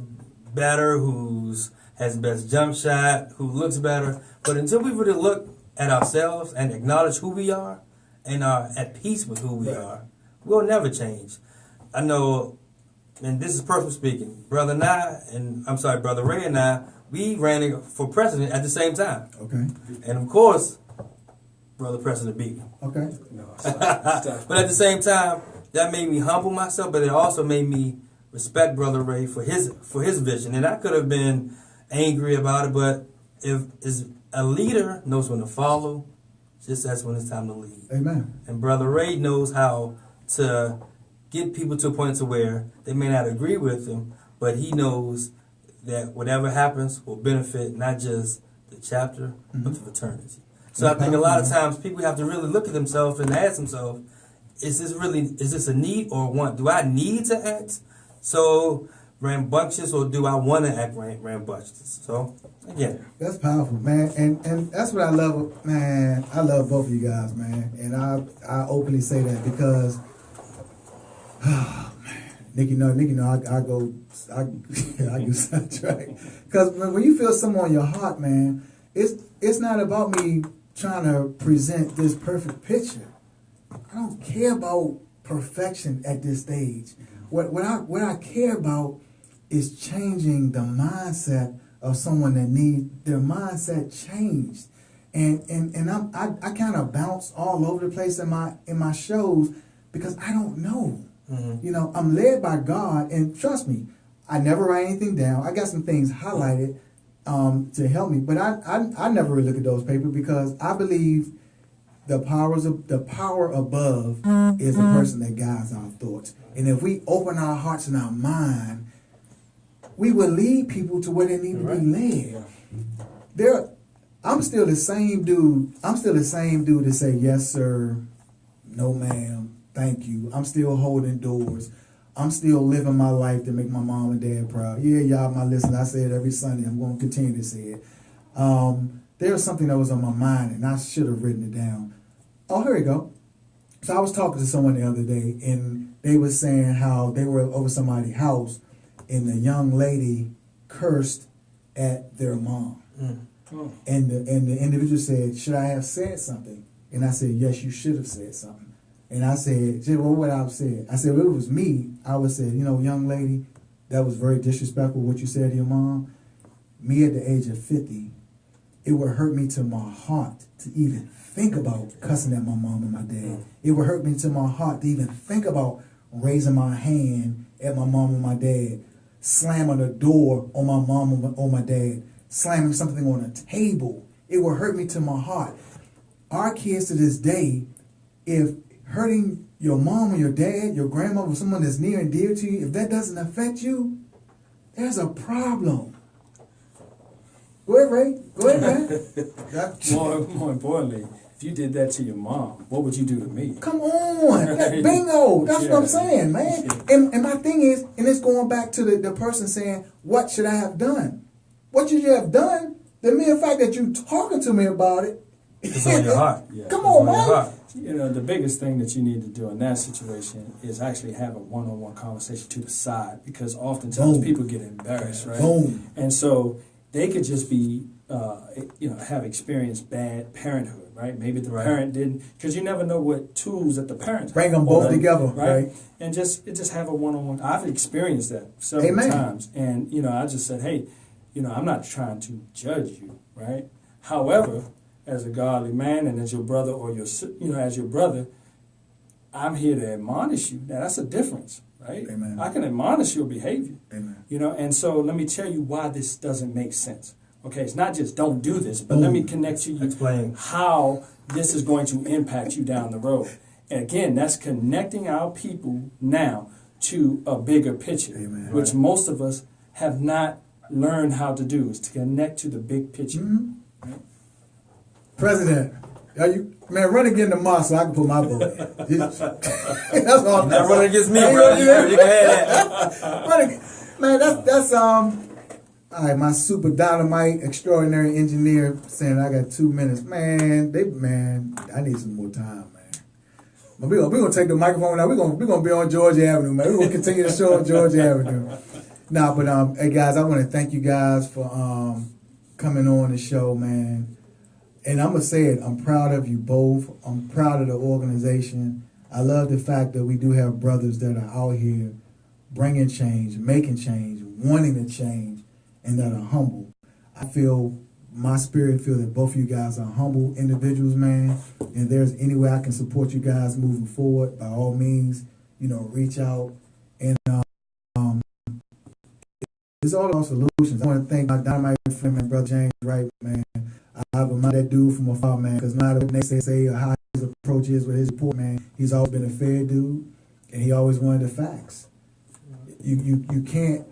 better, whose has the best jump shot, who looks better. But until we really look at ourselves and acknowledge who we are and are at peace with who we are, we'll never change. I know, and this is personal speaking, Brother Ray and I, we ran for president at the same time. Okay. And of course, Brother President beat me. Okay. But at the same time, that made me humble myself, but it also made me respect Brother Ray for his vision. And I could have been angry about it, but if a leader knows when to follow, just that's when it's time to lead. Amen. And Brother Ray knows how to get people to a point to where they may not agree with him, but he knows that whatever happens will benefit not just the chapter, but the fraternity. So I think a lot of times people have to really look at themselves and ask themselves, is this a need or a want? Do I need to act so rambunctious or do I want to act rambunctious? So, again. That's powerful, man. And that's what I love, man. I love both of you guys, man. And I openly say that because, oh, man. Nikki know, I get sidetracked. Because when you feel something on your heart, man, it's not about me trying to present this perfect picture. I don't care about perfection at this stage. What I care about is changing the mindset of someone that needs their mindset changed. And I kind of bounce all over the place in my shows because I don't know. You know, I'm led by God, and trust me, I never write anything down. I got some things highlighted to help me, but I never really look at those papers because I believe the power above is the person that guides our thoughts. And if we open our hearts and our mind, we will lead people to where they need to be led. I'm still the same dude. I'm still the same dude to say yes, sir, no, ma'am, thank you. I'm still holding doors. I'm still living my life to make my mom and dad proud. Yeah, y'all, my listeners, I say it every Sunday. I'm going to continue to say it. There was something that was on my mind, and I should have written it down. Oh, here we go. So I was talking to someone the other day, and they were saying how they were over somebody's house, and the young lady cursed at their mom. And the individual said, should I have said something? And I said, yes, you should have said something. And I said, well, what I said? I said, well, if it was me, I would say, you know, young lady, that was very disrespectful what you said to your mom. Me at the age of 50, it would hurt me to my heart to even think about cussing at my mom and my dad. It would hurt me to my heart to even think about raising my hand at my mom and my dad, slamming a door on my mom or my dad, slamming something on a table. It would hurt me to my heart. Our kids to this day, if hurting your mom or your dad, your grandmother, or someone that's near and dear to you, if that doesn't affect you, there's a problem. Go ahead, Ray. Go ahead, man. More importantly, if you did that to your mom, what would you do to me? Come on. Bingo. That's what I'm saying, man. And my thing is, and it's going back to the person saying, what should I have done? What should you have done? The mere fact that you talking to me about it. It's on your heart. Yeah. Come on, man. You know, the biggest thing that you need to do in that situation is actually have a one-on-one conversation to the side, because oftentimes people get embarrassed, right? Boom. And so they could just be, have experienced bad parenthood, right? Maybe the parent didn't, because you never know what tools that the parents Bring them both together, right? And just have a one-on-one. I've experienced that several times, and I just said, hey, I'm not trying to judge you, right? However, as a godly man and as your brother or as your brother, I'm here to admonish you. Now, that's a difference, right? Amen. I can admonish your behavior. Amen. And so let me tell you why this doesn't make sense. Okay, it's not just don't do this, but let me connect to you Explain how this is going to impact you down the road. And again, that's connecting our people now to a bigger picture, Amen. which most of us have not learned how to do, is to connect to the big picture. Mm-hmm. President, run again tomorrow so I can put my vote in. That's all. Not running against me, bro. You can have that. Man, that's all right, my super dynamite extraordinary engineer saying I got 2 minutes. Man, I need some more time, man. But we're gonna take the microphone now. We're gonna be on Georgia Avenue, man. We're gonna continue the show on Georgia Avenue. Hey guys, I want to thank you guys for coming on the show, man. And I'm going to say it, I'm proud of you both. I'm proud of the organization. I love the fact that we do have brothers that are out here bringing change, making change, wanting to change, and that are humble. My spirit feels that both of you guys are humble individuals, man. And if there's any way I can support you guys moving forward, by all means, reach out. And it's all about solutions. I want to thank my dynamite friend, my brother James Wright, man. I've admired that dude from afar, man, because no matter what they say or how his approach is with his report, man, he's always been a fair dude, and he always wanted the facts. You can't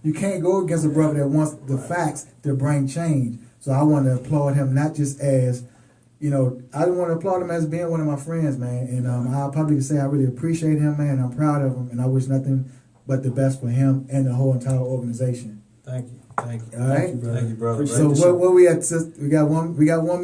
you can't go against a brother that wants the facts to bring change. So I want to applaud him, not just as, I want to applaud him as being one of my friends, man. And I'll probably say I really appreciate him, man. I'm proud of him, and I wish nothing but the best for him and the whole entire organization. Thank you. All right. Thank you, brother. So what we at? We got 1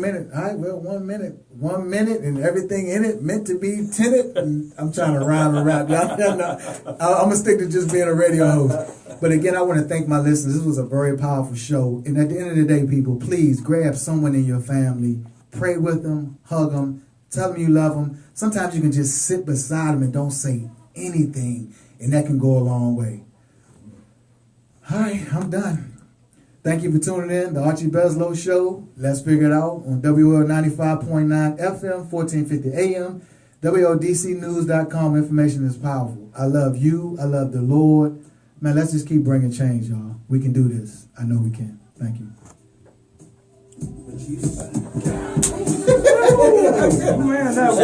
minute. All right. Well, 1 minute. 1 minute and everything in it meant to be tinted. And I'm trying to rhyme and rap. I'm gonna stick to just being a radio host. But again, I want to thank my listeners. This was a very powerful show. And at the end of the day, people, please grab someone in your family, pray with them, hug them, tell them you love them. Sometimes you can just sit beside them and don't say anything, and that can go a long way. All right, I'm done. Thank you for tuning in. The Archie Beslow Show. Let's figure it out on WL 95.9 FM, 1450 AM, WLDCnews.com. Information is powerful. I love you. I love the Lord. Man, let's just keep bringing change, y'all. We can do this. I know we can. Thank you. Man, that was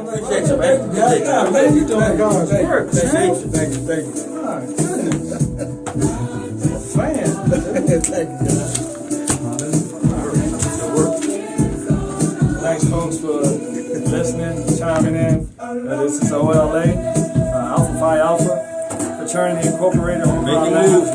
Appreciate you, man. man, you doing God's work. Thank you. All right, goodness. Fan. Thank you, guys. Thanks, folks, for listening, chiming in. This is OLA, Alpha Phi Alpha, Fraternity Incorporated. Making moves.